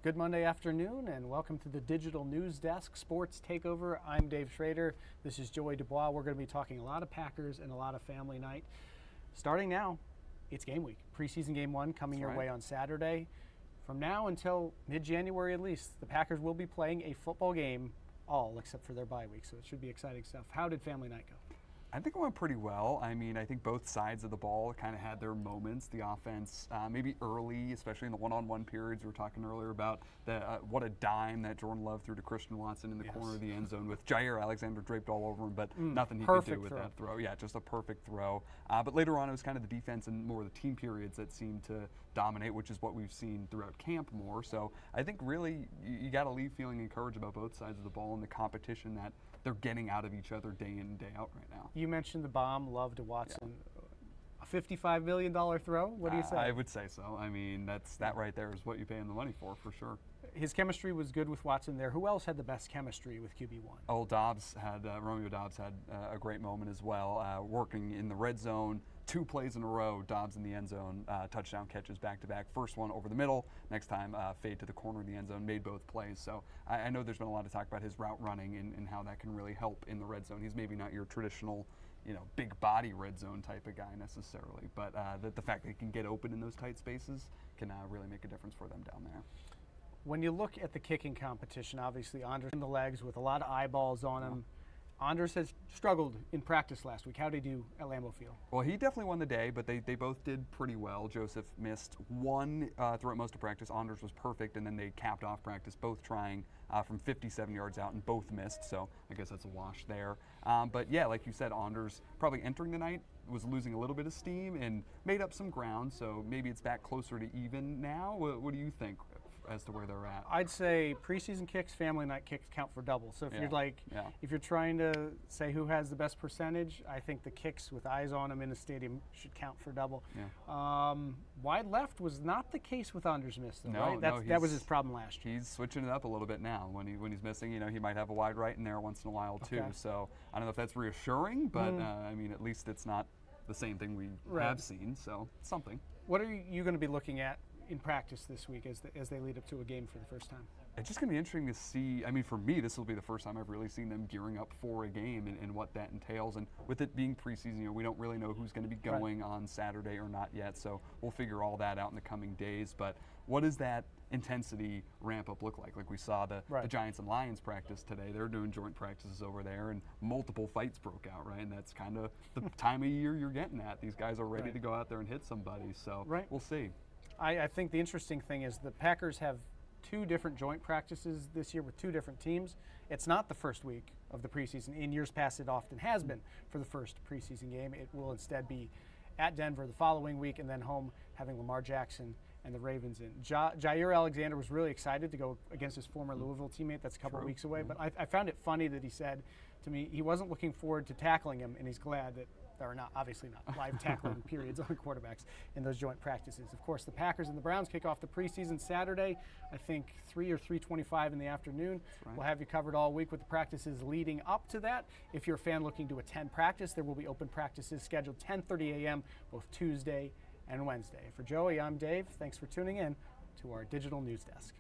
Good Monday afternoon and welcome to the Digital News Desk Sports Takeover. I'm Dave Schrader. This is Joey Dubois. We're going to be talking a lot of Packers and a lot of family night. Starting now, it's game week. Preseason game one coming your way on Saturday. From now until mid-January at least, the Packers will be playing a football game all except for their bye week, so it should be exciting stuff. How did family night go? I think it went pretty well. I mean, I think both sides of the ball kind of had their moments. The offense, maybe early, especially in the one-on-one periods. We were talking earlier about what a dime that Jordan Love threw to Christian Watson in the corner of the end zone with Jair Alexander draped all over him, but nothing he could do with that throw. Yeah, just a perfect throw. But later on, it was kind of the defense and more of the team periods that seemed to dominate, which is what we've seen throughout camp more. So I think really you got to leave feeling encouraged about both sides of the ball and the competition that they're getting out of each other day in and day out right now. You mentioned the bomb, Love to Watson. Yeah. A $55 million throw? What do you say? I would say so. I mean, that right there is what you pay him the money for sure. His chemistry was good with Watson there. Who else had the best chemistry with QB1? Oh, Romeo Doubs had a great moment as well, working in the red zone. 2 plays in a row, Dobbs in the end zone, touchdown catches back-to-back. First one over the middle, next time fade to the corner of the end zone, made both plays. So I know there's been a lot of talk about his route running and how that can really help in the red zone. He's maybe not your traditional, big body red zone type of guy necessarily, but the fact that he can get open in those tight spaces can really make a difference for them down there. When you look at the kicking competition, obviously Anders in the legs with a lot of eyeballs on him. Anders has struggled in practice last week. How did he do at Lambeau Field? Well, he definitely won the day, but they both did pretty well. Joseph missed one throughout most of practice. Anders was perfect, and then they capped off practice, both trying from 57 yards out, and both missed, so I guess that's a wash there. But yeah, like you said, Anders probably entering the night was losing a little bit of steam and made up some ground, so maybe it's back closer to even now. What do you think as to where they're at? I'd say preseason kicks, family night kicks count for double. So if you're trying to say who has the best percentage, I think the kicks with eyes on them in the stadium should count for double. Yeah. Wide left was not the case with Anders miss, though, right? No, that was his problem last year. He's switching it up a little bit now. When he's missing, he might have a wide right in there once in a while too. Okay. So I don't know if that's reassuring, but I mean, at least it's not the same thing we have seen. So something. What are you going to be looking at in practice this week as they lead up to a game for the first time? It's just going to be interesting to see. I mean, for me, this will be the first time I've really seen them gearing up for a game and what that entails. And with it being preseason, we don't really know who's going to be going on Saturday or not yet. So we'll figure all that out in the coming days. But what does that intensity ramp up look like? Like we saw the Giants and Lions practice today. They're doing joint practices over there, and multiple fights broke out, right? And that's kind of the time of year you're getting at. These guys are ready to go out there and hit somebody. So we'll see. I think the interesting thing is the Packers have 2 different joint practices this year with 2 different teams. It's not the first week of the preseason. In years past, it often has been for the first preseason game. It will instead be at Denver the following week and then home having Lamar Jackson and the Ravens in. Jair Alexander was really excited to go against his former Louisville teammate. That's a couple of weeks away. But I found it funny that he said to me he wasn't looking forward to tackling him, and he's glad that there are obviously not live tackling periods on quarterbacks in those joint practices. Of course, the Packers and the Browns kick off the preseason Saturday, I think 3 or 3:25 in the afternoon. We'll have you covered all week with the practices leading up to that. If you're a fan looking to attend practice, there will be open practices scheduled 10:30 a.m. both Tuesday and Wednesday. For Joey, I'm Dave. Thanks for tuning in to our Digital News Desk.